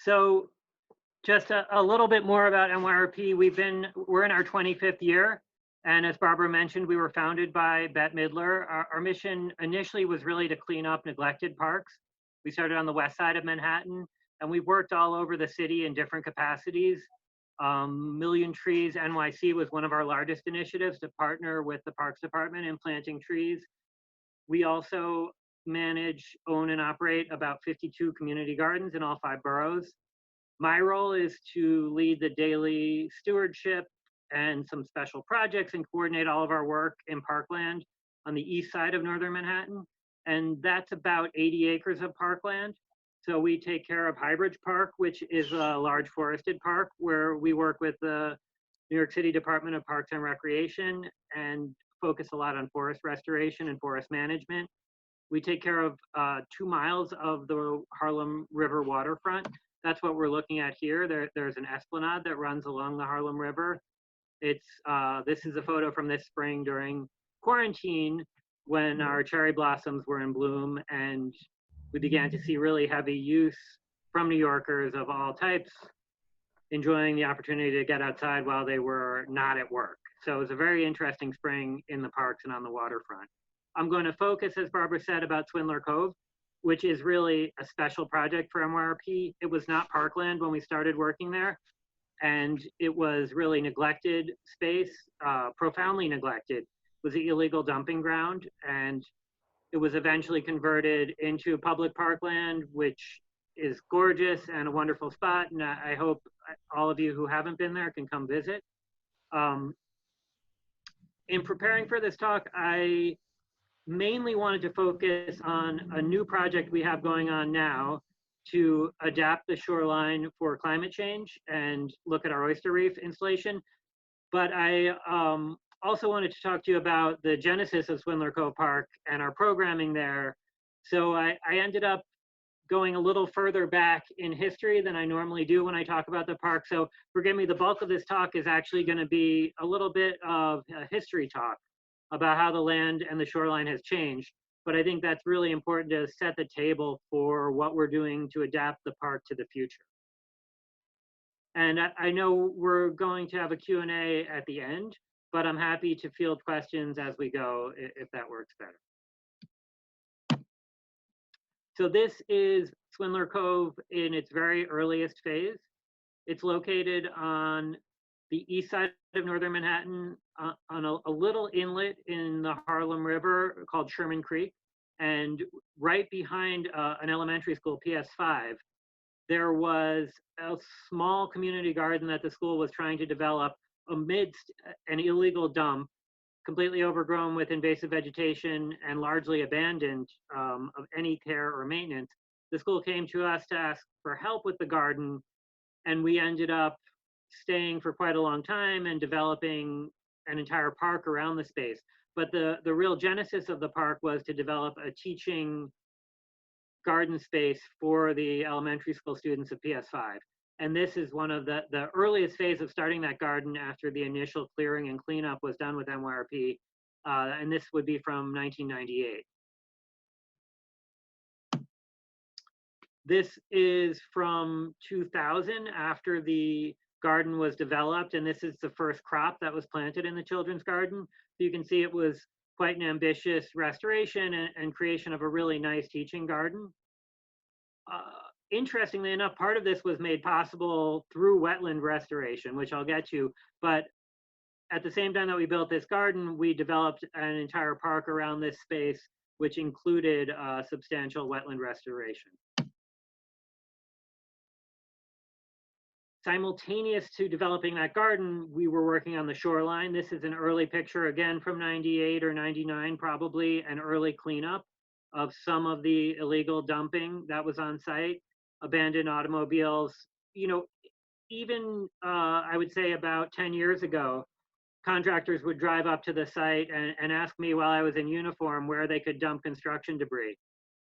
So just a little bit more about NYRP. We're in our 25th year. And as Barbara mentioned, we were founded by Bette Midler. Our mission initially was really to clean up neglected parks. We started on the west side of Manhattan, and we've worked all over the city in different capacities. Million Trees NYC was one of our largest initiatives to partner with the Parks Department in planting trees. We also manage, own, and operate about 52 community gardens in all 5 boroughs. My role is to lead the daily stewardship and some special projects and coordinate all of our work in parkland on the east side of northern Manhattan. And that's about 80 acres of parkland. So we take care of Highbridge Park, which is a large forested park where we work with the New York City Department of Parks and Recreation and focus a lot on forest restoration and forest management. We take care of 2 miles of the Harlem River waterfront. That's what we're looking at here. There's an esplanade that runs along the Harlem River. This is a photo from this spring during quarantine when our cherry blossoms were in bloom, and we began to see really heavy use from New Yorkers of all types enjoying the opportunity to get outside while they were not at work. So it was a very interesting spring in the parks and on the waterfront. I'm going to focus, as Barbara said, about Swindler Cove, which is really a special project for NYRP. It was not parkland when we started working there, and it was really neglected space, profoundly neglected. It was an illegal dumping ground, and it was eventually converted into public parkland, which is gorgeous and a wonderful spot, and I hope all of you who haven't been there can come visit. In preparing for this talk, I mainly wanted to focus on a new project we have going on now to adapt the shoreline for climate change and look at our oyster reef installation. But I also wanted to talk to you about the genesis of Swindler Cove Park and our programming there. So I ended up going a little further back in history than I normally do when I talk about the park. So forgive me, the bulk of this talk is actually going to be a little bit of a history talk about how the land and the shoreline has changed. But I think that's really important to set the table for what we're doing to adapt the park to the future. And I know we're going to have a Q&A at the end, but I'm happy to field questions as we go if that works better. So this is Swindler Cove in its very earliest phase. It's located on the east side of northern Manhattan on a little inlet in the Harlem River called Sherman Creek. And right behind an elementary school, PS5, there was a small community garden that the school was trying to develop amidst an illegal dump, completely overgrown with invasive vegetation and largely abandoned of any care or maintenance. The school came to us to ask for help with the garden, and we ended up staying for quite a long time and developing an entire park around the space. But the real genesis of the park was to develop a teaching garden space for the elementary school students of PS5. And this is one of the earliest phase of starting that garden after the initial clearing and cleanup was done with NYRP. And this would be from 1998. This is from 2000 after the garden was developed. And this is the first crop that was planted in the children's garden. So you can see it was quite an ambitious restoration and creation of a really nice teaching garden. Interestingly enough, part of this was made possible through wetland restoration, which I'll get to. But at the same time that we built this garden, we developed an entire park around this space, which included substantial wetland restoration. Simultaneous to developing that garden, we were working on the shoreline. This is an early picture, again, from 98 or 99, probably an early cleanup of some of the illegal dumping that was on site, abandoned automobiles. You know, even I would say about 10 years ago, contractors would drive up to the site and ask me while I was in uniform where they could dump construction debris.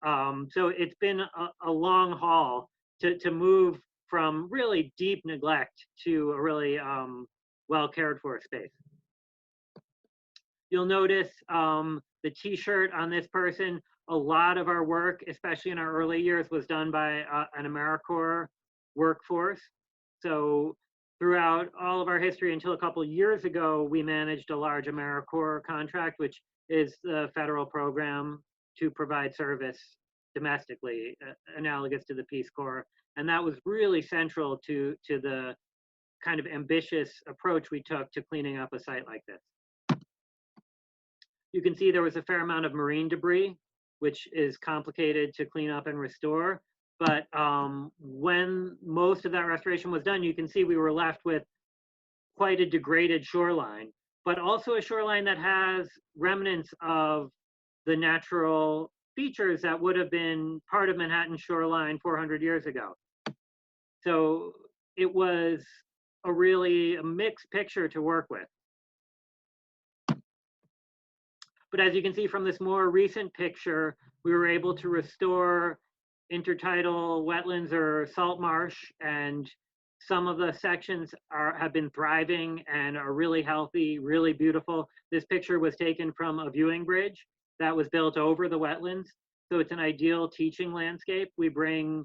So it's been a long haul to move from really deep neglect to a really well cared for space. You'll notice the t-shirt on this person. A lot of our work, especially in our early years, was done by an AmeriCorps workforce. So throughout all of our history until a couple of years ago, we managed a large AmeriCorps contract, which is the federal program to provide service domestically, analogous to the Peace Corps. And that was really central to the kind of ambitious approach we took to cleaning up a site like this. You can see there was a fair amount of marine debris, which is complicated to clean up and restore. But when most of that restoration was done, you can see we were left with quite a degraded shoreline, but also a shoreline that has remnants of the natural features that would have been part of Manhattan's shoreline 400 years ago. So it was a really mixed picture to work with. But as you can see from this more recent picture, we were able to restore intertidal wetlands or salt marsh, and some of the sections have been thriving and are really healthy, really beautiful. This picture was taken from a viewing bridge that was built over the wetlands. So it's an ideal teaching landscape. We bring,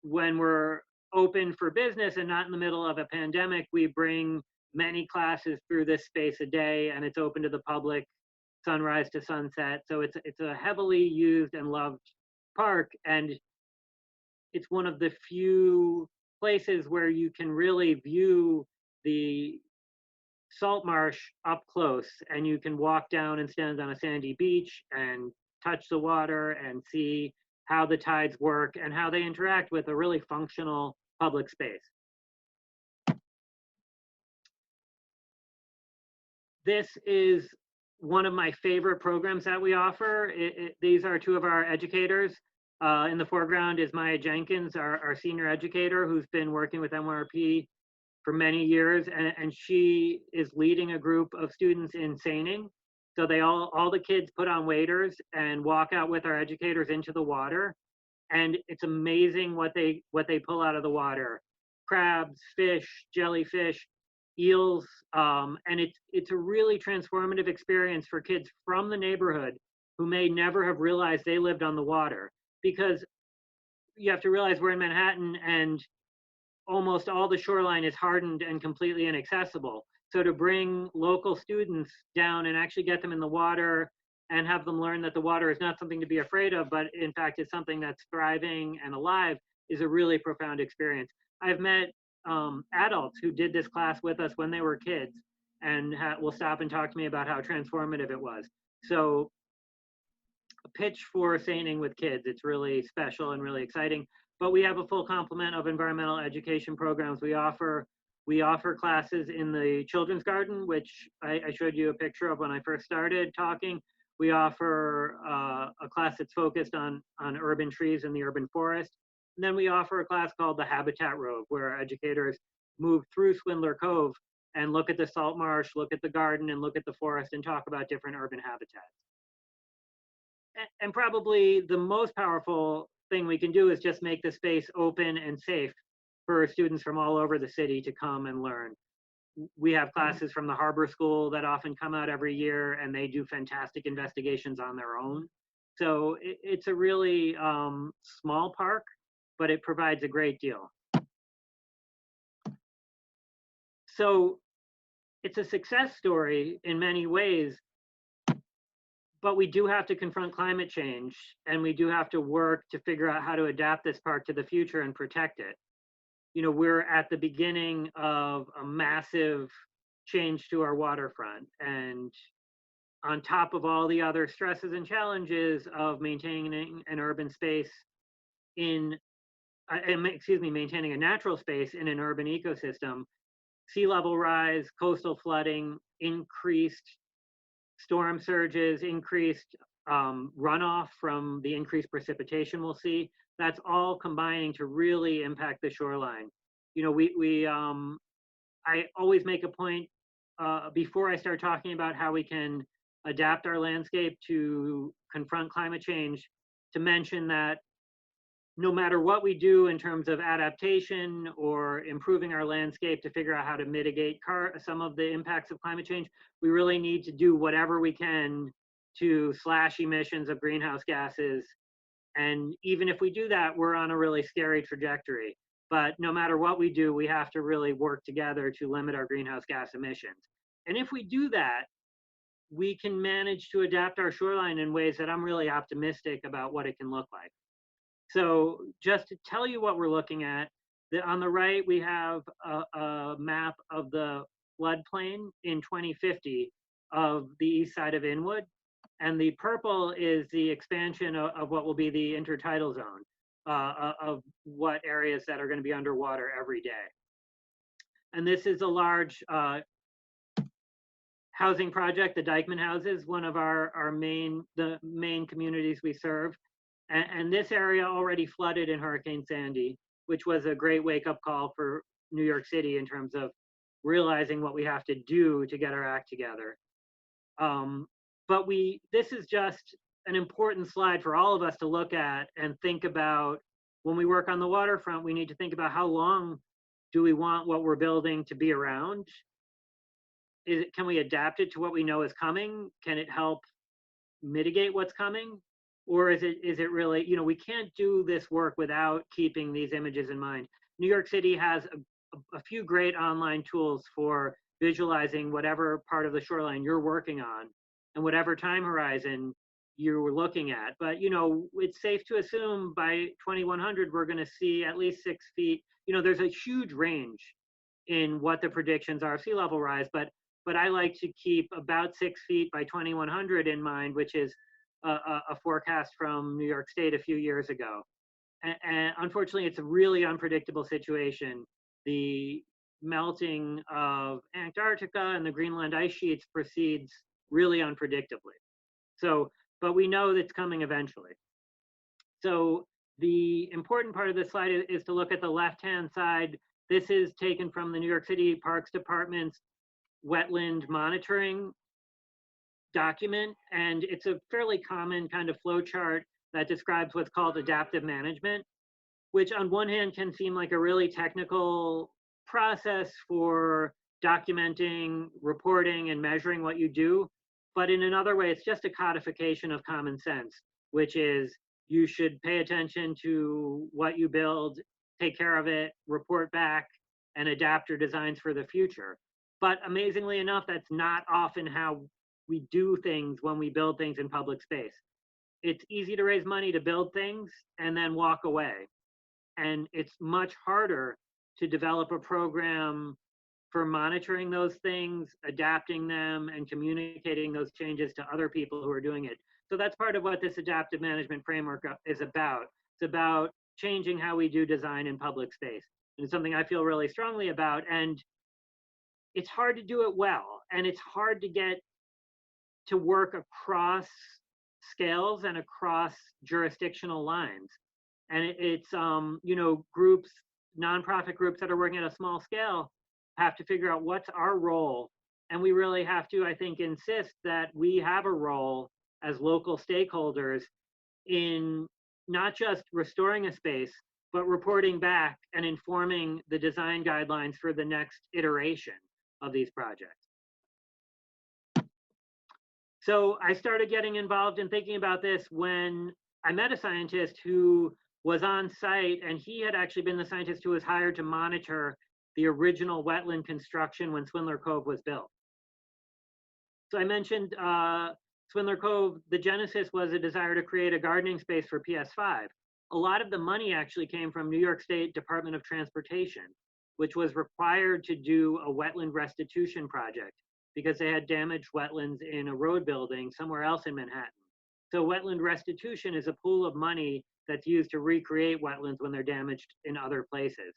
when we're open for business and not in the middle of a pandemic, we bring many classes through this space a day, and it's open to the public sunrise to sunset. So it's a heavily used and loved park, and it's one of the few places where you can really view the salt marsh up close, and you can walk down and stand on a sandy beach and touch the water and see how the tides work and how they interact with a really functional public space. This is one of my favorite programs that we offer. These are two of our educators. In the foreground is Maya Jenkins, our senior educator, who's been working with NYRP for many years, and she is leading a group of students in seining. So they all the kids put on waders and walk out with our educators into the water, and it's amazing what they pull out of the water: crabs, fish, jellyfish, eels, and it's a really transformative experience for kids from the neighborhood who may never have realized they lived on the water, because you have to realize we're in Manhattan and almost all the shoreline is hardened and completely inaccessible. So to bring local students down and actually get them in the water and have them learn that the water is not something to be afraid of, but in fact is something that's thriving and alive, is a really profound experience. I've met adults who did this class with us when they were kids and will stop and talk to me about how transformative it was. So a pitch for seining with kids. It's really special and really exciting. But we have a full complement of environmental education programs. We offer classes in the children's garden, which I showed you a picture of when I first started talking. We offer a class that's focused on urban trees in the urban forest. And then we offer a class called the Habitat Rove, where educators move through Swindler Cove and look at the salt marsh, look at the garden, and look at the forest and talk about different urban habitats. And probably the most powerful thing we can do is just make the space open and safe for students from all over the city to come and learn. We have classes from the Harbor School that often come out every year, and they do fantastic investigations on their own. So it's a really small park, but it provides a great deal. So it's a success story in many ways, but we do have to confront climate change, and we do have to work to figure out how to adapt this park to the future and protect it. You know, we're at the beginning of a massive change to our waterfront, and on top of all the other stresses and challenges of maintaining an urban space maintaining a natural space in an urban ecosystem, sea level rise, coastal flooding, increased storm surges, increased runoff from the increased precipitation we'll see. That's all combining to really impact the shoreline. You know, I always make a point before I start talking about how we can adapt our landscape to confront climate change, to mention that no matter what we do in terms of adaptation or improving our landscape to figure out how to mitigate some of the impacts of climate change, we really need to do whatever we can to slash emissions of greenhouse gases. And even if we do that, we're on a really scary trajectory. But no matter what we do, we have to really work together to limit our greenhouse gas emissions. And if we do that, we can manage to adapt our shoreline in ways that I'm really optimistic about what it can look like. So just to tell you what we're looking at, on the right, we have a map of the floodplain in 2050 of the east side of Inwood. And the purple is the expansion of what will be the intertidal zone, of what areas that are going to be underwater every day. And this is a large housing project, the Dykeman houses, one of the main communities we serve. And this area already flooded in Hurricane Sandy, which was a great wake-up call for New York City in terms of realizing what we have to do to get our act together. But this is just an important slide for all of us to look at and think about. When we work on the waterfront, we need to think about how long do we want what we're building to be around? Can we adapt it to what we know is coming? Can it help mitigate what's coming? Or is it really, we can't do this work without keeping these images in mind. New York City has a few great online tools for visualizing whatever part of the shoreline you're working on and whatever time horizon you're looking at. But, it's safe to assume by 2100, we're going to see at least 6 feet. There's a huge range in what the predictions are of sea level rise, but I like to keep about 6 feet by 2100 in mind, which is a forecast from New York State a few years ago. And unfortunately, it's a really unpredictable situation. The melting of Antarctica and the Greenland ice sheets proceeds really unpredictably. But we know that's coming eventually. So the important part of this slide is to look at the left-hand side. This is taken from the New York City Parks Department's wetland monitoring document, and it's a fairly common kind of flow chart that describes what's called adaptive management, which on one hand can seem like a really technical process for documenting, reporting, and measuring what you do. But in another way, it's just a codification of common sense, which is you should pay attention to what you build, take care of it, report back, and adapt your designs for the future. But amazingly enough, that's not often how we do things when we build things in public space. It's easy to raise money to build things and then walk away. And it's much harder to develop a program for monitoring those things, adapting them, and communicating those changes to other people who are doing it. So that's part of what this adaptive management framework is about. It's about changing how we do design in public space. And it's something I feel really strongly about. And it's hard to do it well. And it's hard to get to work across scales and across jurisdictional lines. And it's, groups, nonprofit groups that are working at a small scale have to figure out what's our role. And we really have to, I think, insist that we have a role as local stakeholders in not just restoring a space, but reporting back and informing the design guidelines for the next iteration of these projects. So I started getting involved in thinking about this when I met a scientist who was on site, and he had actually been the scientist who was hired to monitor the original wetland construction when Swindler Cove was built. So I mentioned Swindler Cove, the genesis was a desire to create a gardening space for PS5. A lot of the money actually came from New York State Department of Transportation, which was required to do a wetland restitution project because they had damaged wetlands in a road building somewhere else in Manhattan. So wetland restitution is a pool of money that's used to recreate wetlands when they're damaged in other places.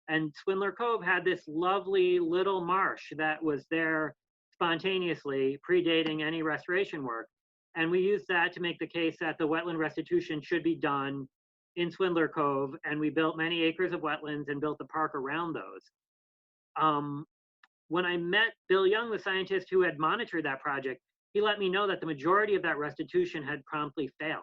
And Swindler Cove had this lovely little marsh that was there spontaneously, predating any restoration work. And we used that to make the case that the wetland restitution should be done in Swindler Cove. And we built many acres of wetlands and built the park around those. When I met Bill Young, the scientist who had monitored that project, he let me know that the majority of that restitution had promptly failed.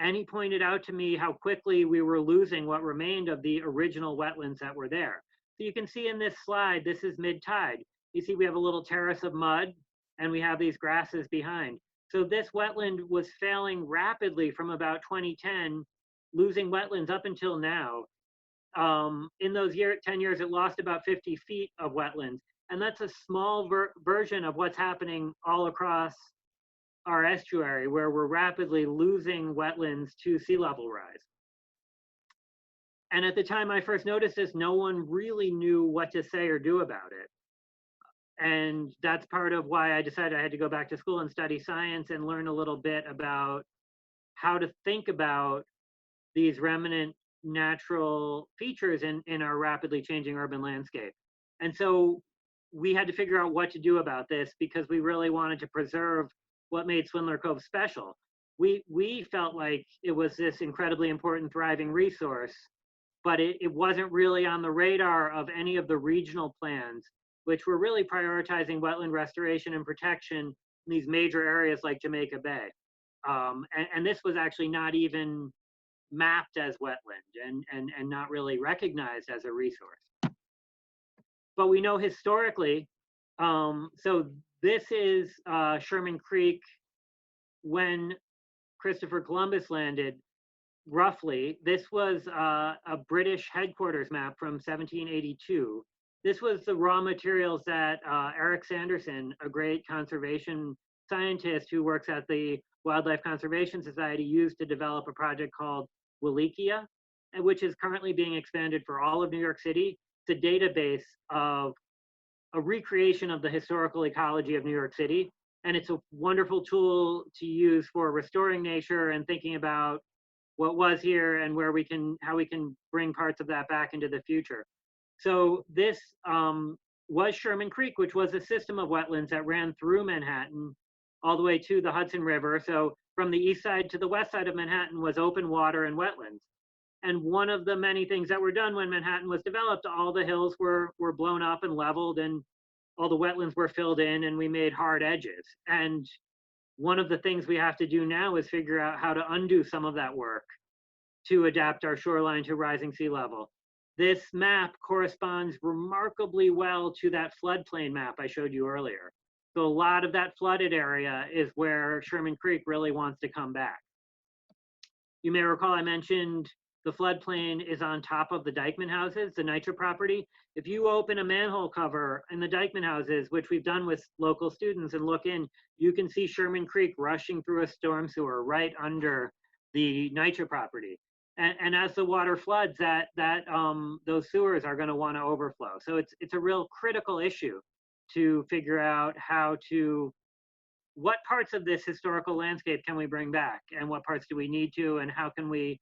And he pointed out to me how quickly we were losing what remained of the original wetlands that were there. So you can see in this slide, this is mid-tide. You see we have a little terrace of mud and we have these grasses behind. So this wetland was failing rapidly from about 2010, losing wetlands up until now. in those 10 years, it lost about 50 feet of wetlands. And that's a small version of what's happening all across our estuary, where we're rapidly losing wetlands to sea level rise. And at the time I first noticed this, no one really knew what to say or do about it. And that's part of why I decided I had to go back to school and study science and learn a little bit about how to think about these remnant natural features in our rapidly changing urban landscape. And so we had to figure out what to do about this, because we really wanted to preserve what made Swindler Cove special. We felt like it was this incredibly important, thriving resource, but it wasn't really on the radar of any of the regional plans, which were really prioritizing wetland restoration and protection in these major areas like Jamaica Bay. And this was actually not even mapped as wetland and not really recognized as a resource. But we know historically, so this is Sherman Creek when Christopher Columbus landed, roughly. This was a British headquarters map from 1782. This was the raw materials that Eric Sanderson, a great conservation scientist who works at the Wildlife Conservation Society, used to develop a project called Wallachia, which is currently being expanded for all of New York City. It's a database of a recreation of the historical ecology of New York City. And it's a wonderful tool to use for restoring nature and thinking about what was here and how we can bring parts of that back into the future. So this was Sherman Creek, which was a system of wetlands that ran through Manhattan all the way to the Hudson River. So from the east side to the west side of Manhattan was open water and wetlands. And one of the many things that were done when Manhattan was developed, all the hills were blown up and leveled, and all the wetlands were filled in, and we made hard edges. And one of the things we have to do now is figure out how to undo some of that work to adapt our shoreline to rising sea level. This map corresponds remarkably well to that floodplain map I showed you earlier. So a lot of that flooded area is where Sherman Creek really wants to come back. You may recall I mentioned the floodplain is on top of the Dykeman houses, the NYRP property. If you open a manhole cover in the Dykeman houses, which we've done with local students, and look in, you can see Sherman Creek rushing through a storm sewer right under the NYRP property. And as the water floods, those sewers are going to want to overflow. So it's a real critical issue to figure out what parts of this historical landscape can we bring back, and what parts do we need to, and how can we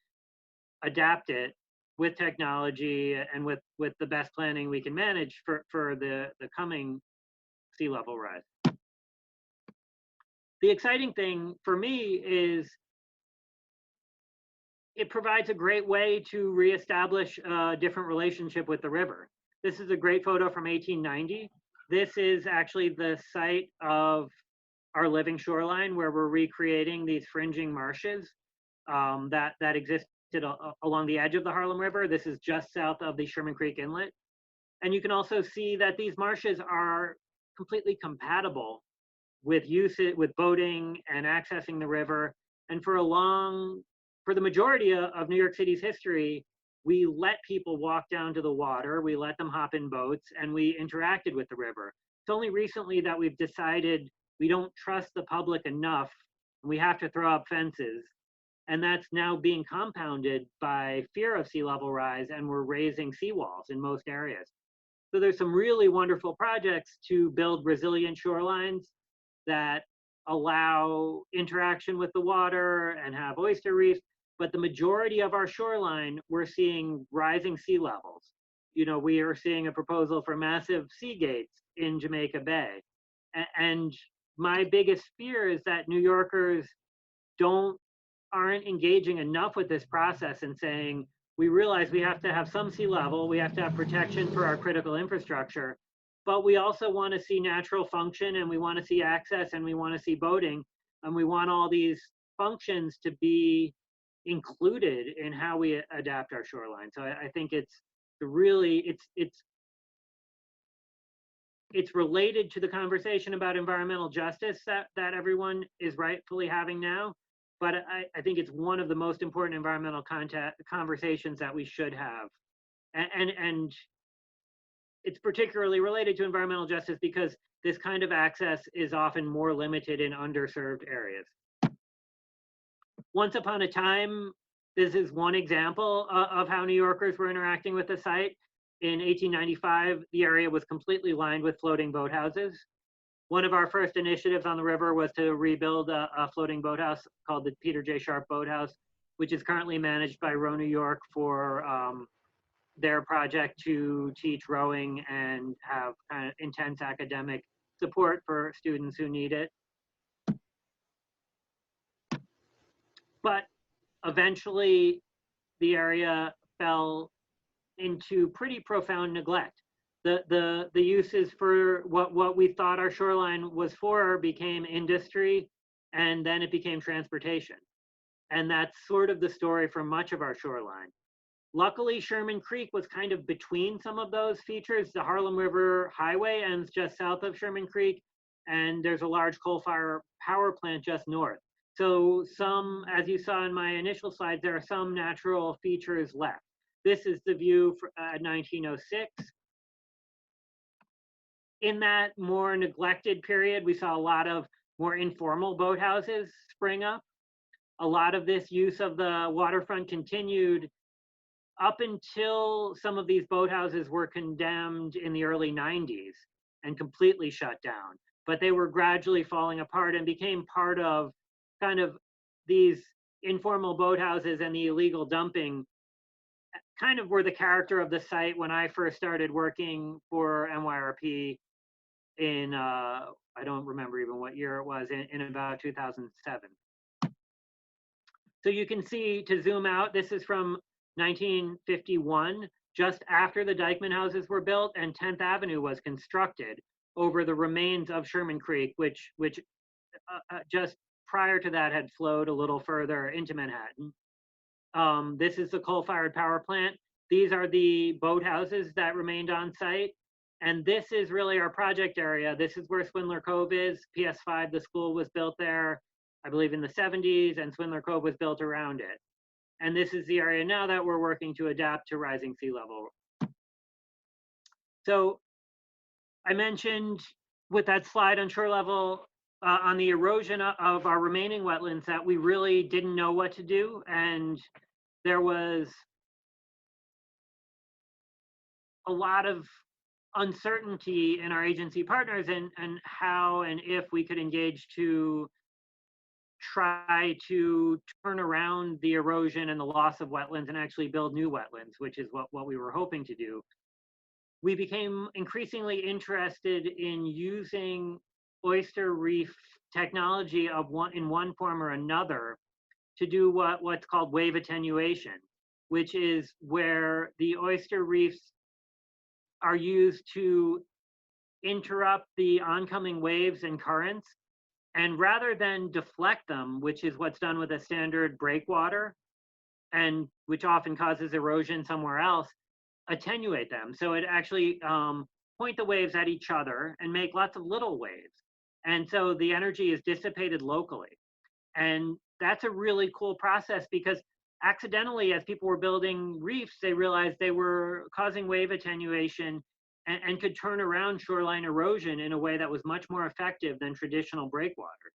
adapt it with technology and with the best planning we can manage for the coming sea level rise. The exciting thing for me is it provides a great way to reestablish a different relationship with the river. This is a great photo from 1890. This is actually the site of our living shoreline, where we're recreating these fringing marshes that existed along the edge of the Harlem River. This is just south of the Sherman Creek Inlet. And you can also see that these marshes are completely compatible with with boating and accessing the river. And for the majority of New York City's history, we let people walk down to the water, we let them hop in boats, and we interacted with the river. It's only recently that we've decided we don't trust the public enough, and we have to throw up fences. And that's now being compounded by fear of sea level rise, and we're raising seawalls in most areas. So there's some really wonderful projects to build resilient shorelines that allow interaction with the water and have oyster reefs. But the majority of our shoreline, we're seeing rising sea levels. You know, we are seeing a proposal for massive sea gates in Jamaica Bay. And my biggest fear is that New Yorkers aren't engaging enough with this process and saying, we realize we have to have some sea level, we have to have protection for our critical infrastructure, but we also want to see natural function, and we want to see access, and we want to see boating, and we want all these functions to be included in how we adapt our shoreline. So I think it's related to the conversation about environmental justice that everyone is rightfully having now. But I think it's one of the most important environmental conversations that we should have And it's particularly related to environmental justice because this kind of access is often more limited in underserved areas. Once upon a time, this is one example of how New Yorkers were interacting with the site. In 1895, the area was completely lined with floating boathouses. One of our first initiatives on the river was to rebuild a floating boathouse called the Peter J. Sharp Boathouse, which is currently managed by Row New York for their project to teach rowing and have kind of intense academic support for students who need it. But eventually, the area fell into pretty profound neglect. The uses for what we thought our shoreline was for became industry, and then it became transportation. And that's sort of the story for much of our shoreline. Luckily, Sherman Creek was kind of between some of those features. The Harlem River Highway ends just south of Sherman Creek, and there's a large coal-fired power plant just north. So some, as you saw in my initial slides, there are some natural features left. This is the view for 1906. In that more neglected period, we saw a lot of more informal boathouses spring up. A lot of this use of the waterfront continued up until some of these boathouses were condemned in the early 90s and completely shut down. But they were gradually falling apart and became part of kind of these informal boathouses, and the illegal dumping kind of were the character of the site when I first started working for NYRP in, I don't remember even what year it was, in about 2007. So you can see, to zoom out, this is from 1951, just after the Dyckman houses were built and 10th Avenue was constructed over the remains of Sherman Creek, which just prior to that had flowed a little further into Manhattan. This is the coal-fired power plant. These are the boathouses that remained on site. And this is really our project area. This is where Swindler Cove is. PS5, the school was built there, I believe in the 70s, and Swindler Cove was built around it. And this is the area now that we're working to adapt to rising sea level. So I mentioned with that slide on shore level, on the erosion of our remaining wetlands, that we really didn't know what to do. And there was a lot of uncertainty in our agency partners and how and if we could engage to try to turn around the erosion and the loss of wetlands and actually build new wetlands, which is what we were hoping to do. We became increasingly interested in using oyster reef technology in one form or another to do what's called wave attenuation, which is where the oyster reefs are used to interrupt the oncoming waves and currents. And rather than deflect them, which is what's done with a standard breakwater, and which often causes erosion somewhere else, attenuate them. So it actually point the waves at each other and make lots of little waves. And so the energy is dissipated locally. And that's a really cool process because accidentally, as people were building reefs, they realized they were causing wave attenuation and could turn around shoreline erosion in a way that was much more effective than traditional breakwaters.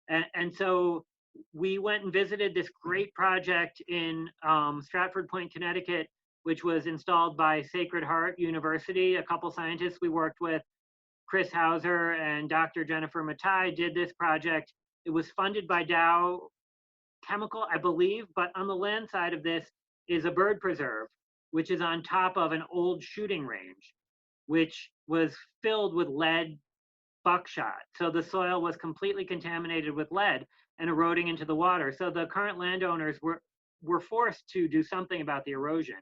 And so we went and visited this great project in Stratford Point, Connecticut, which was installed by Sacred Heart University. A couple scientists we worked with, Chris Hauser and Dr. Jennifer Matai, did this project. It was funded by Dow Chemical, I believe, but on the land side of this is a bird preserve, which is on top of an old shooting range, which was filled with lead buckshot. So the soil was completely contaminated with lead and eroding into the water. So the current landowners were forced to do something about the erosion.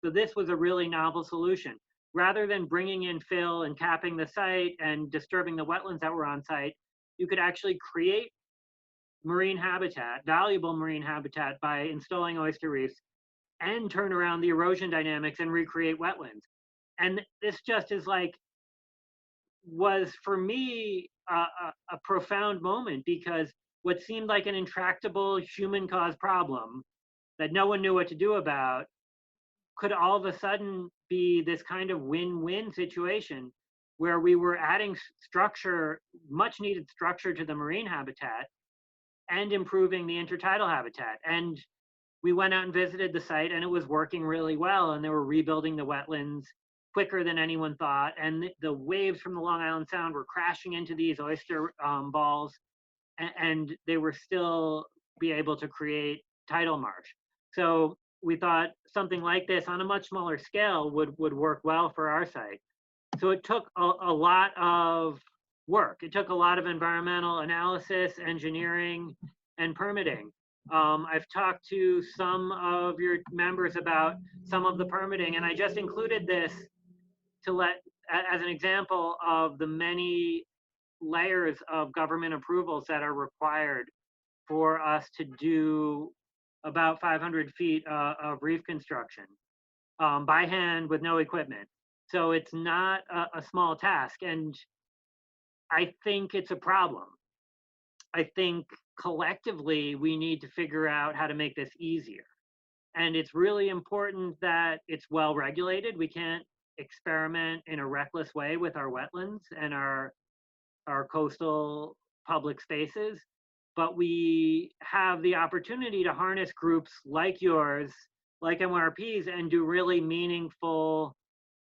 So this was a really novel solution. Rather than bringing in fill and capping the site and disturbing the wetlands that were on site, you could actually create marine habitat, valuable marine habitat, by installing oyster reefs and turn around the erosion dynamics and recreate wetlands. And this just is was for me a profound moment, because what seemed like an intractable human caused problem that no one knew what to do about could all of a sudden be this kind of win-win situation where we were adding structure, much needed structure to the marine habitat and improving the intertidal habitat. And we went out and visited the site and it was working really well. And they were rebuilding the wetlands quicker than anyone thought. And the waves from the Long Island Sound were crashing into these oyster balls, and they were still be able to create tidal marsh. So we thought something like this on a much smaller scale would work well for our site. So it took a lot of work. It took a lot of environmental analysis, engineering, and permitting. I've talked to some of your members about some of the permitting, and I just included this to as an example of the many layers of government approvals that are required for us to do about 500 feet of reef construction by hand with no equipment. So it's not a small task, and I think it's a problem. I think collectively we need to figure out how to make this easier. And it's really important that it's well regulated. We can't experiment in a reckless way with our wetlands and our coastal public spaces, but we have the opportunity to harness groups like yours, like NYRP's, and do really meaningful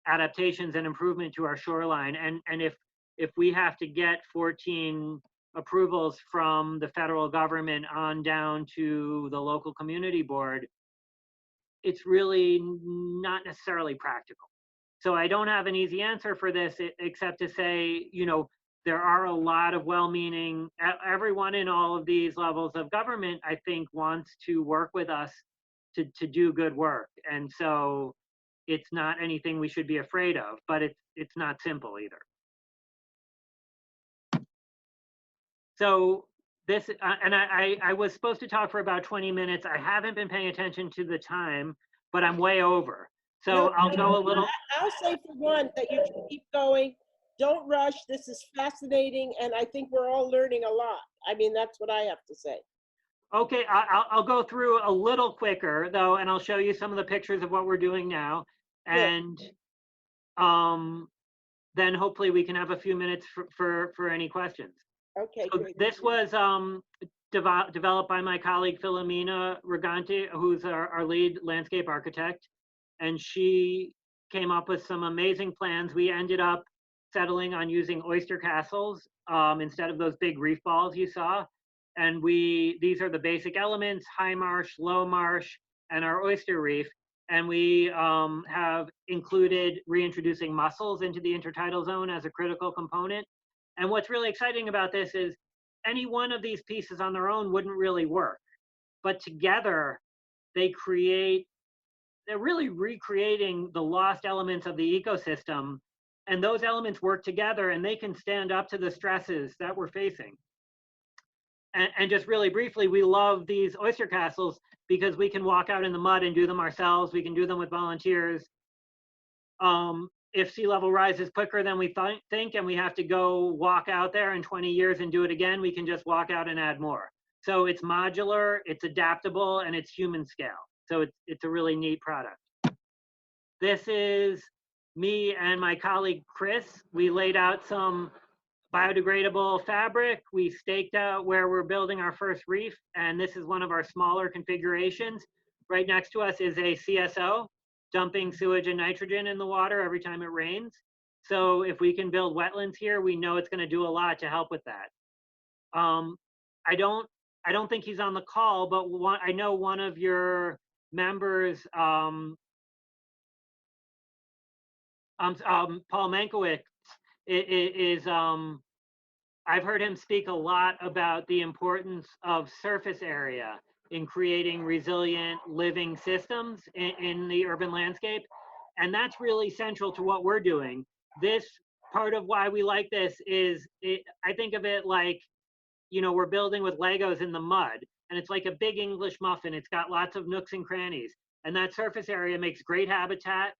adaptations and improvement to our shoreline. And if we have to get 14 approvals from the federal government on down to the local community board, it's really not necessarily practical. So I don't have an easy answer for this, except to say, you know, there are a lot of well-meaning, everyone in all of these levels of government, I think, wants to work with us to do good work. And so it's not anything we should be afraid of, but it's not simple either. So this, and I was supposed to talk for about 20 minutes. I haven't been paying attention to the time, but I'm way over. So I'll go a little. I'll say for one that you can keep going. Don't rush. This is fascinating, and I think we're all learning a lot. I mean, that's what I have to say. Okay, I'll go through a little quicker though, and I'll show you some of the pictures of what we're doing now, and then hopefully we can have a few minutes for any questions. Okay. So this was developed by my colleague Filomena Regante, who's our lead landscape architect, and she came up with some amazing plans. We ended up settling on using oyster castles instead of those big reef balls you saw. And these are the basic elements: high marsh, low marsh, and our oyster reef. And we have included reintroducing mussels into the intertidal zone as a critical component. And what's really exciting about this is any one of these pieces on their own wouldn't really work. But together, they're really recreating the lost elements of the ecosystem. And those elements work together and they can stand up to the stresses that we're facing. And just really briefly, we love these oyster castles because we can walk out in the mud and do them ourselves. We can do them with volunteers. If sea level rises quicker than we think and we have to go walk out there in 20 years and do it again, we can just walk out and add more. So it's modular, it's adaptable, and it's human scale. So it's a really neat product. This is me and my colleague Chris. We laid out some biodegradable fabric. We staked out where we're building our first reef, and this is one of our smaller configurations. Right next to us is a CSO, dumping sewage and nitrogen in the water every time it rains. So if we can build wetlands here, we know it's going to do a lot to help with that. I don't think he's on the call, but I know one of your members, Paul Mankiewicz, is I've heard him speak a lot about the importance of surface area in creating resilient living systems in the urban landscape. And that's really central to what we're doing. This part of why we like this is, I think of it like, you know, we're building with Legos in the mud, and it's like a big English muffin. It's got lots of nooks and crannies, and that surface area makes great habitat.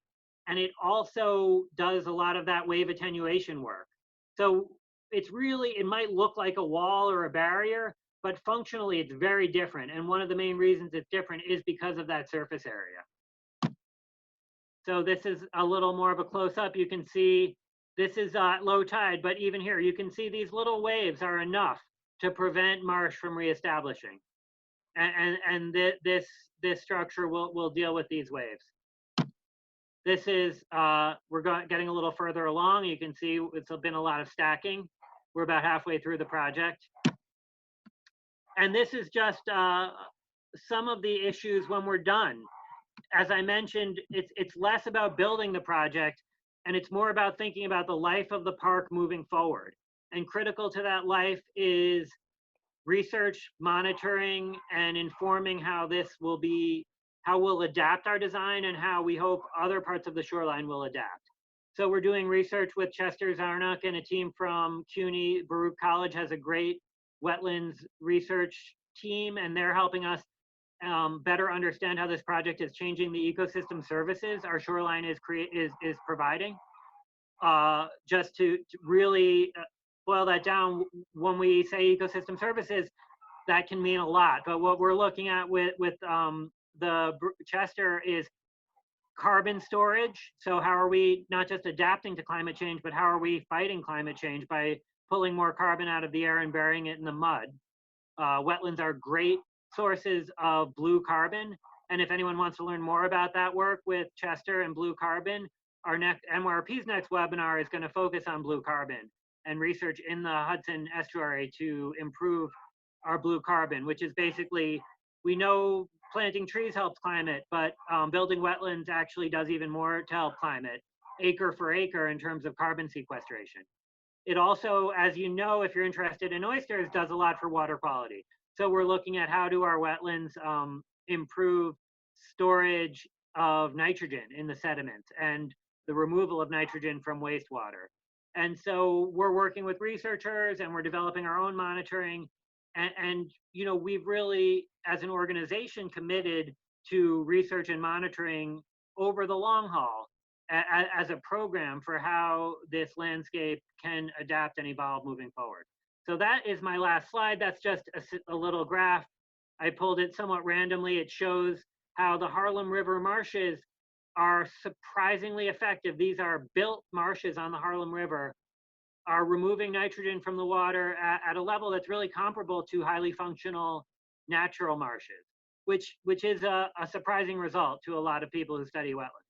And it also does a lot of that wave attenuation work. So it's really, it might look like a wall or a barrier, but functionally it's very different. And one of the main reasons it's different is because of that surface area. So this is a little more of a close-up. You can see this is low tide, but even here, you can see these little waves are enough to prevent marsh from reestablishing. And this structure will deal with these waves. This is, getting a little further along. You can see it's been a lot of stacking. We're about halfway through the project. And this is just some of the issues when we're done. As I mentioned, it's less about building the project and it's more about thinking about the life of the park moving forward. And critical to that life is research, monitoring, and informing how we'll adapt our design and how we hope other parts of the shoreline will adapt. So we're doing research with Chester Zarnock, and a team from CUNY Baruch College has a great wetlands research team, and they're helping us better understand how this project is changing the ecosystem services our shoreline is providing. Just to really boil that down, when we say ecosystem services, that can mean a lot. But what we're looking at with the Chester is carbon storage. So how are we not just adapting to climate change, but how are we fighting climate change by pulling more carbon out of the air and burying it in the mud? Wetlands are great sources of blue carbon. And if anyone wants to learn more about that work with Chester and blue carbon, our NYRP's next webinar is going to focus on blue carbon and research in the Hudson estuary to improve our blue carbon, which is basically, we know planting trees helps climate, but building wetlands actually does even more to help climate, acre for acre in terms of carbon sequestration. It also, as you know, if you're interested in oysters, does a lot for water quality. So we're looking at how do our wetlands improve storage of nitrogen in the sediments and the removal of nitrogen from wastewater. And so we're working with researchers and we're developing our own monitoring. And you know, we've really, as an organization, committed to research and monitoring over the long haul as a program for how this landscape can adapt and evolve moving forward. So that is my last slide. That's just a little graph. I pulled it somewhat randomly. It shows how the Harlem River marshes are surprisingly effective. These are built marshes on the Harlem River, are removing nitrogen from the water at a level that's really comparable to highly functional natural marshes, which is a surprising result to a lot of people who study wetlands.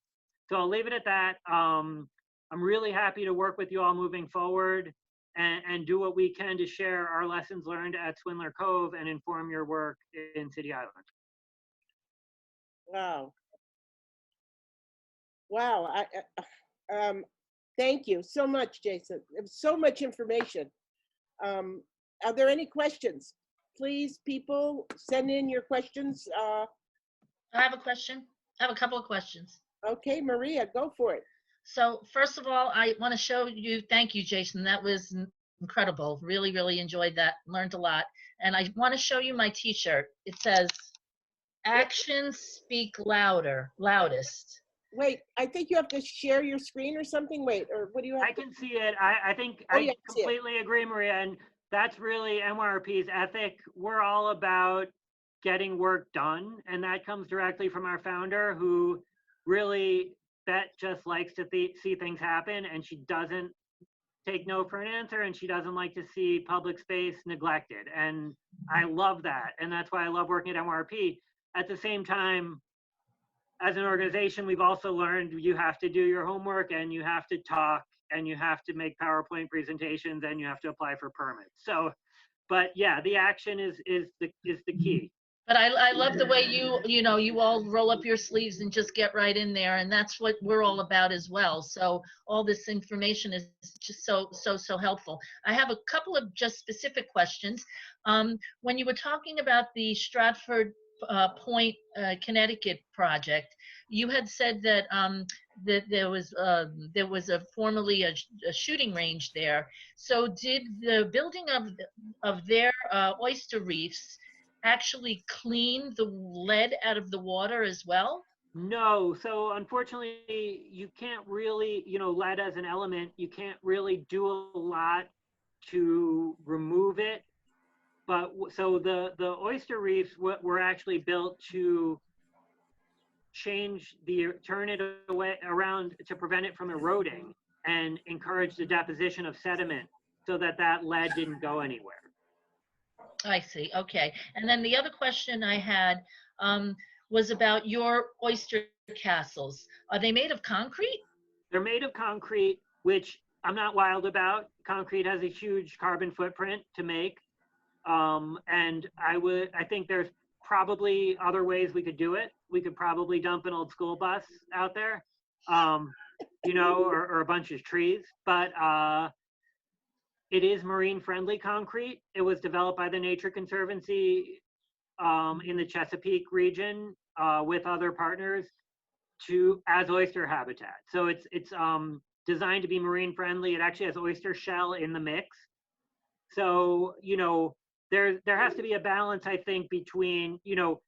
So I'll leave it at that. I'm really happy to work with you all moving forward and do what we can to share our lessons learned at Swindler Cove and inform your work in City Island. Wow. Wow. Thank you so much, Jason. So much information. Are there any questions? Please, people, send in your questions. I have a question. I have a couple of questions. Okay, Maria, go for it. So first of all, I want to show you, thank you, Jason. That was incredible. Really, really enjoyed that. Learned a lot. And I want to show you my t-shirt. It says, actions speak loudest. Wait, I think you have to share your screen or something. Wait, or what do you have? I can see it. I think I completely agree, Maria. And that's really NYRP's ethic. We're all about getting work done. And that comes directly from our founder, who really, Bet just likes to see things happen. And she doesn't take no for an answer. And she doesn't like to see public space neglected. And I love that. And that's why I love working at NYRP. At the same time, as an organization, we've also learned you have to do your homework and you have to talk and you have to make PowerPoint presentations and you have to apply for permits. So, but yeah, the action is the key. But I love the way you all roll up your sleeves and just get right in there, and that's what we're all about as well. So all this information is just so helpful. I have a couple of just specific questions. When you were talking about the Stratford Point, Connecticut project, you had said that that there was formerly a shooting range there. So did the building of their oyster reefs actually clean the lead out of the water as well? No, so unfortunately you can't really, lead as an element, you can't really do a lot to remove it. But so the oyster reefs were actually built to turn it around to prevent it from eroding and encourage the deposition of sediment so that that lead didn't go anywhere. I see. Okay. And then the other question I had was about your oyster castles. Are they made of concrete? They're made of concrete, which I'm not wild about. Concrete has a huge carbon footprint to make. And I think there's probably other ways we could do it. We could probably dump an old school bus out there, you know, or a bunch of trees, but it is marine friendly concrete. It was developed by the Nature Conservancy in the Chesapeake region with other partners as oyster habitat. So it's designed to be marine friendly. It actually has oyster shell in the mix. So, you know, there has to be a balance, I think, between, you know,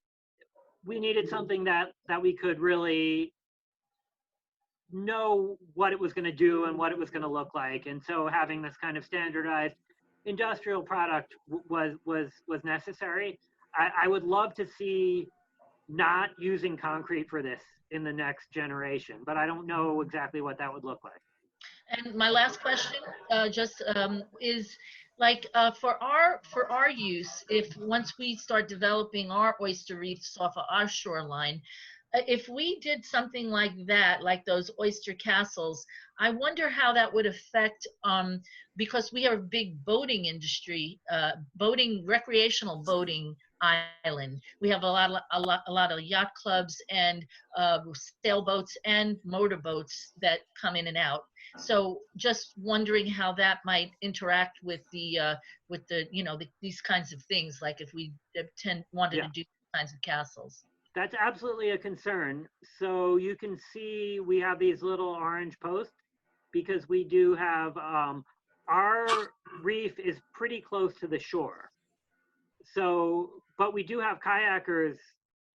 we needed something that we could really know what it was going to do and what it was going to look like. And so having this kind of standardized industrial product was necessary. I would love to see not using concrete for this in the next generation, but I don't know exactly what that would look like. And my last question is like for our use, if once we start developing our oyster reefs off of our shoreline, if we did something like that, like those oyster castles, I wonder how that would affect, because we have a big boating industry, recreational boating island. We have a lot of yacht clubs and sailboats and motorboats that come in and out. So just wondering how that might interact with the you know, these kinds of things, like if we wanted to do kinds of castles. That's absolutely a concern. So you can see we have these little orange posts because we do have, our reef is pretty close to the shore. So, but we do have kayakers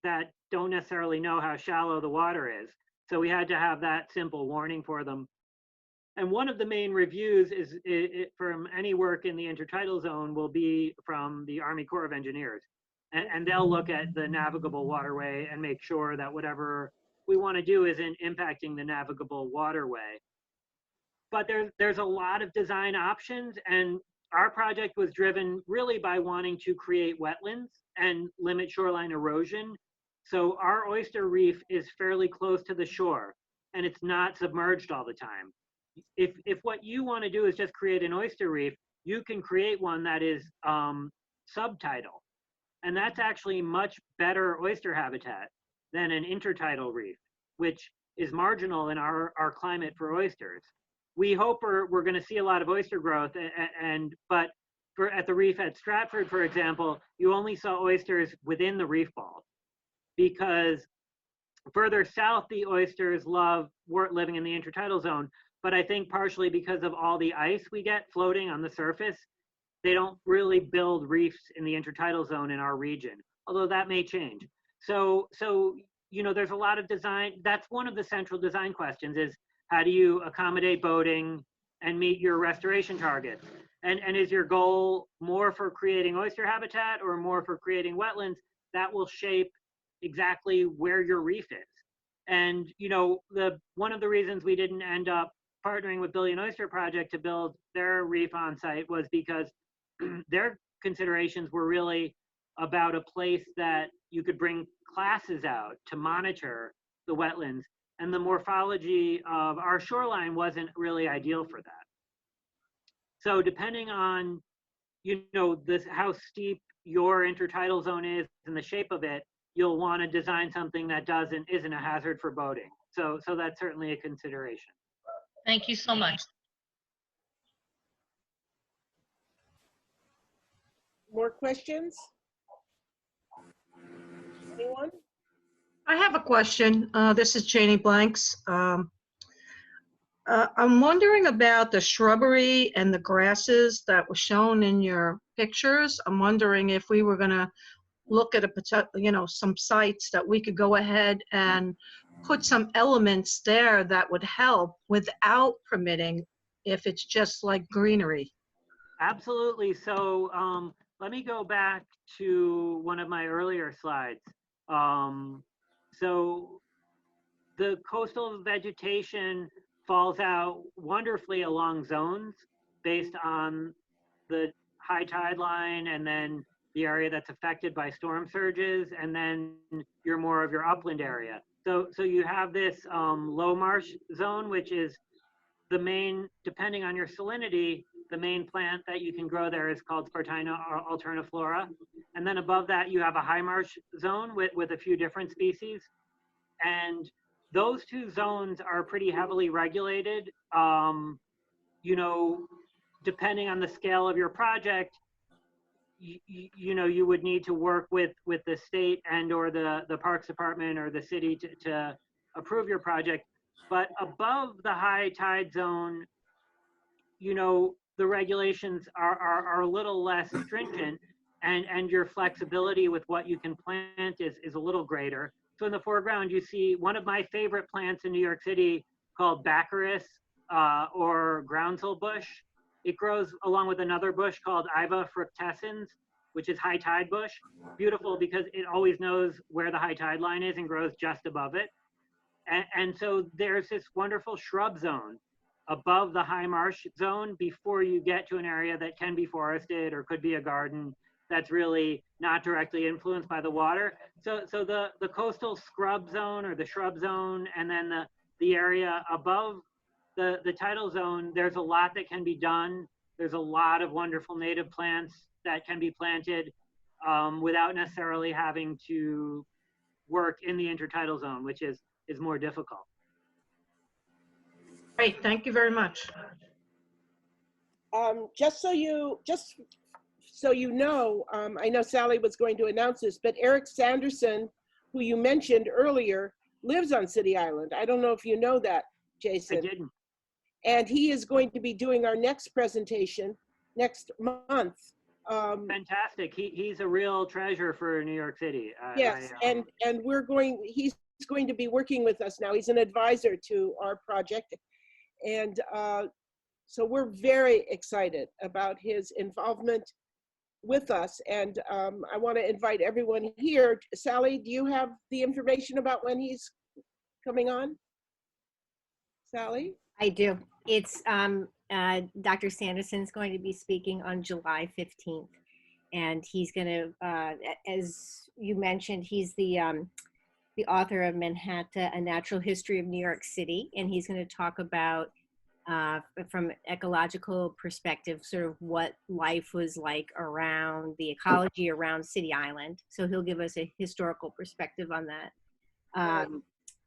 that don't necessarily know how shallow the water is. So we had to have that simple warning for them. And one of the main reviews is from any work in the intertidal zone will be from the Army Corps of Engineers. And they'll look at the navigable waterway and make sure that whatever we want to do isn't impacting the navigable waterway. But there's a lot of design options, and our project was driven really by wanting to create wetlands and limit shoreline erosion. So our oyster reef is fairly close to the shore, and it's not submerged all the time. If what you want to do is just create an oyster reef, you can create one that is subtidal. And that's actually much better oyster habitat than an intertidal reef, which is marginal in our climate for oysters. We hope we're going to see a lot of oyster growth, but at the reef at Stratford, for example, you only saw oysters within the reef ball, because further south, the oysters weren't living in the intertidal zone. But I think partially because of all the ice we get floating on the surface, they don't really build reefs in the intertidal zone in our region, although that may change. So you know, there's a lot of design. That's one of the central design questions, is how do you accommodate boating and meet your restoration targets? And is your goal more for creating oyster habitat or more for creating wetlands? That will shape exactly where your reef is. And you know, one of the reasons we didn't end up partnering with Billion Oyster Project to build their reef on site was because their considerations were really about a place that you could bring classes out to monitor the wetlands, and the morphology of our shoreline wasn't really ideal for that. So depending on, you know, how steep your intertidal zone is and the shape of it, you'll want to design something that isn't a hazard for boating. So that's certainly a consideration. Thank you so much. More questions? Anyone? I have a question. This is Janie Blanks. I'm wondering about the shrubbery and the grasses that were shown in your pictures. I'm wondering if we were going to look at some sites that we could go ahead and put some elements there that would help without permitting, if it's just like greenery. Absolutely. So let me go back to one of my earlier slides. So the coastal vegetation falls out wonderfully along zones based on the high tide line and then the area that's affected by storm surges, and then more of your upland area. So you have this low marsh zone, which is the main, depending on your salinity, the main plant that you can grow there is called Spartina alterniflora. And then above that, you have a high marsh zone with a few different species. And those two zones are pretty heavily regulated. You know, depending on the scale of your project, you know, you would need to work with the state and or the Parks Department or the city to approve your project. But above the high tide zone, you know, the regulations are a little less stringent, and your flexibility with what you can plant is a little greater. So in the foreground, you see one of my favorite plants in New York City called Baccharis or groundsel bush. It grows along with another bush called Iva fructescens, which is high tide bush. Beautiful because it always knows where the high tide line is and grows just above it. And so there's this wonderful shrub zone above the high marsh zone before you get to an area that can be forested or could be a garden that's really not directly influenced by the water. So the coastal scrub zone or the shrub zone, and then the area above the tidal zone, there's a lot that can be done. There's a lot of wonderful native plants that can be planted without necessarily having to work in the intertidal zone, which is more difficult. Great, thank you very much. Just so you know, I know Sally was going to announce this, but Eric Sanderson, who you mentioned earlier, lives on City Island. I don't know if you know that, Jason. I didn't. And he is going to be doing our next presentation next month. Fantastic. He's a real treasure for New York City. Yes, and he's going to be working with us now. He's an advisor to our project. And so we're very excited about his involvement with us. And I want to invite everyone here. Sally, do you have the information about when he's coming on? Sally? I do. It's Dr. Sanderson's going to be speaking on July 15th. And he's going to, as you mentioned, he's the author of Manhattan, A Natural History of New York City. And he's going to talk about, from an ecological perspective, sort of what life was like around the ecology around City Island. So he'll give us a historical perspective on that.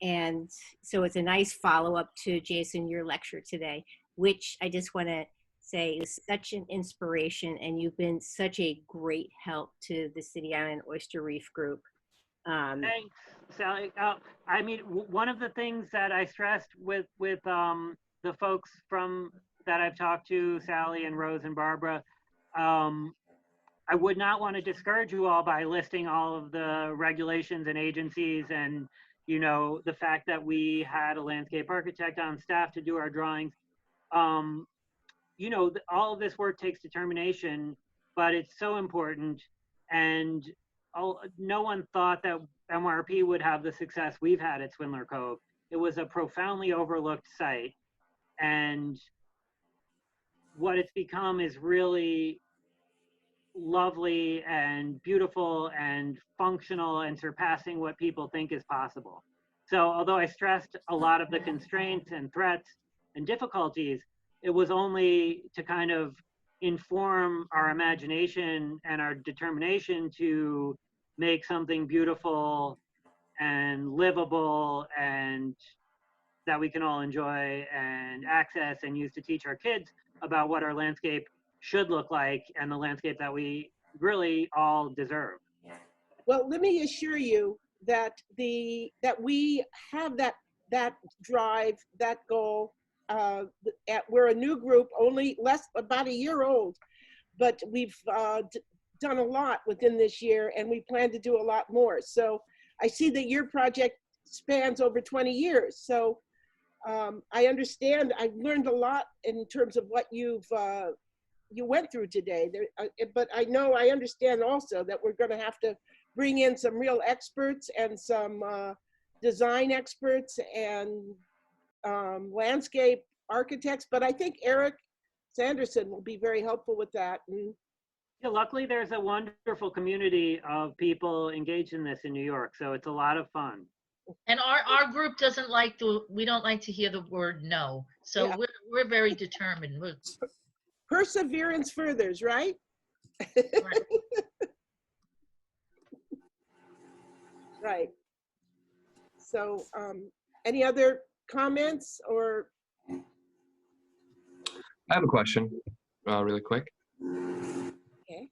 And so it's a nice follow-up to, Jason, your lecture today, which I just want to say is such an inspiration, and you've been such a great help to the City Island Oyster Reef Group. Thanks, Sally. I mean, one of the things that I stressed with the folks that I've talked to, Sally and Rose and Barbara, I would not want to discourage you all by listing all of the regulations and agencies and, you know, the fact that we had a landscape architect on staff to do our drawings. You know, all of this work takes determination, but it's so important. And no one thought that NYRP would have the success we've had at Swindler Cove. It was a profoundly overlooked site. And what it's become is really lovely and beautiful and functional and surpassing what people think is possible. So although I stressed a lot of the constraints and threats and difficulties, it was only to kind of inform our imagination and our determination to make something beautiful and livable and that we can all enjoy and access and use to teach our kids about what our landscape should look like and the landscape that we really all deserve. Well, let me assure you that we have that drive, that goal. We're a new group, only about a year old, but we've done a lot within this year, and we plan to do a lot more. So I see that your project spans over 20 years. So I understand. I've learned a lot in terms of what you went through today. But I understand also that we're going to have to bring in some real experts and some design experts and landscape architects, but I think Eric Sanderson will be very helpful with that. And Yeah, luckily, there's a wonderful community of people engaged in this in New York, so it's a lot of fun. And our group doesn't like we don't like to hear the word no. So Yeah. we're very determined. perseverance furthers, right? Right. Right. So, any other comments or? I have a question, really quick. Okay.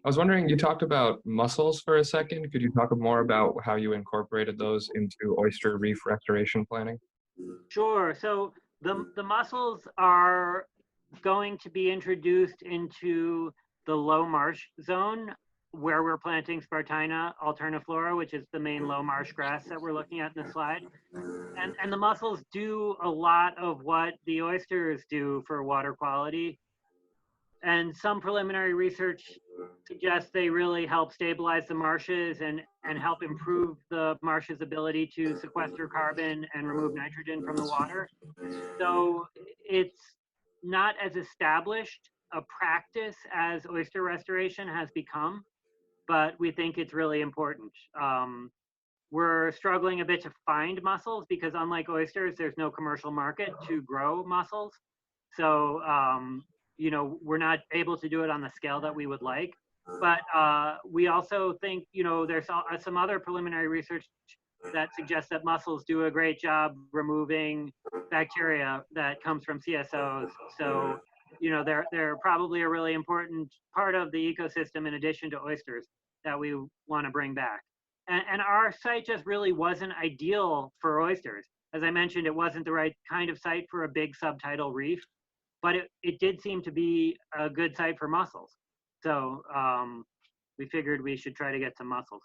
I was wondering, you talked about mussels for a second. Could you talk more about how you incorporated those into oyster reef restoration planning? Sure. So the mussels are going to be introduced into the low marsh zone where we're planting Spartina alterniflora, which is the main low marsh grass that we're looking at in the slide. And the mussels do a lot of what the oysters do for water quality. And some preliminary research suggests they really help stabilize the marshes and help improve the marsh's ability to sequester carbon and remove nitrogen from the water. So it's not as established a practice as oyster restoration has become, but we think it's really important. We're struggling a bit to find mussels because unlike oysters, there's no commercial market to grow mussels. So, you know, we're not able to do it on the scale that we would like. But we also think, you know, there's some other preliminary research that suggests that mussels do a great job removing bacteria that comes from CSOs. So, you know, they're probably a really important part of the ecosystem in addition to oysters that we want to bring back. And our site just really wasn't ideal for oysters. As I mentioned, it wasn't the right kind of site for a big subtidal reef, but it did seem to be a good site for mussels. So we figured we should try to get some mussels.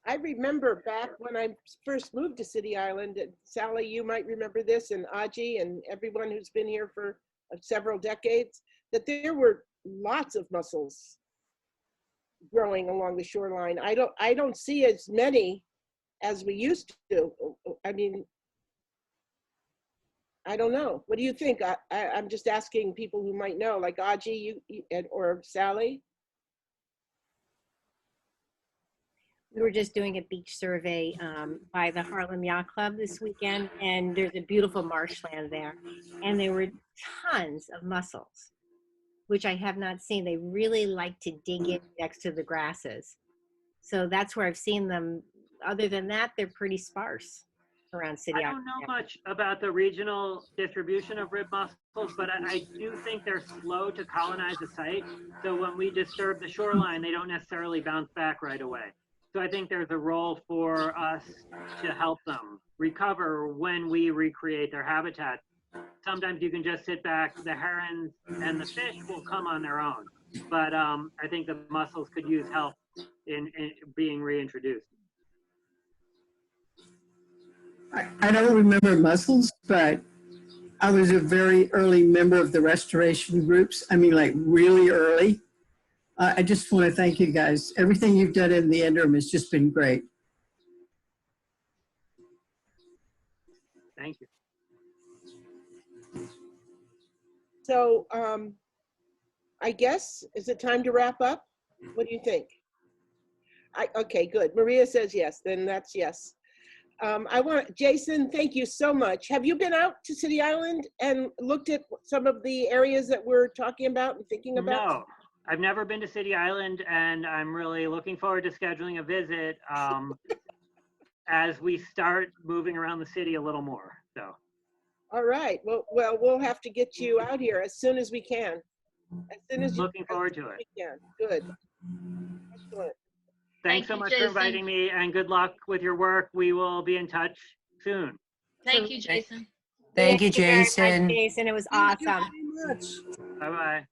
I remember back when I first moved to City Island, and Sally, you might remember this, and Aji and everyone who's been here for several decades, that there were lots of mussels growing along the shoreline. I don't see as many as we used to. I mean, I don't know. What do you think? I'm just asking people who might know, like Aji or Sally. We were just doing a beach survey by the Harlem Yacht Club this weekend, and there's a beautiful marshland there. And there were tons of mussels, which I have not seen. They really like to dig in next to the grasses. So that's where I've seen them. Other than that, they're pretty sparse around City I Island. don't know much about the regional distribution of rib mussels, but I do think they're slow to colonize a site. So when we disturb the shoreline, they don't necessarily bounce back right away. So I think there's a role for us to help them recover when we recreate their habitat. Sometimes you can just sit back, the herons and the fish will come on their own. But I think the mussels could use help in being reintroduced. I don't remember mussels, but I was a very early member of the restoration groups. I mean, like really early. I just want to thank you guys. Everything you've done in the interim has just been great. Thank you. So I guess, is it time to wrap up? What do you think? Okay, good. Maria says yes, then that's yes. Jason, thank you so much. Have you been out to City Island and looked at some of the areas that we're talking about and thinking about? No, I've never been to City Island, and I'm really looking forward to scheduling a visit as we start moving around the city a little more. So. All right. Well, we'll have to get you out here as soon as we can. As soon as looking forward to it. Good. Excellent. Thanks so much for inviting me, and good luck with your work. We will be in touch soon. Thank you, Jason. Thank you, Jason. Jason, it was awesome. Thank you very much. Bye-bye.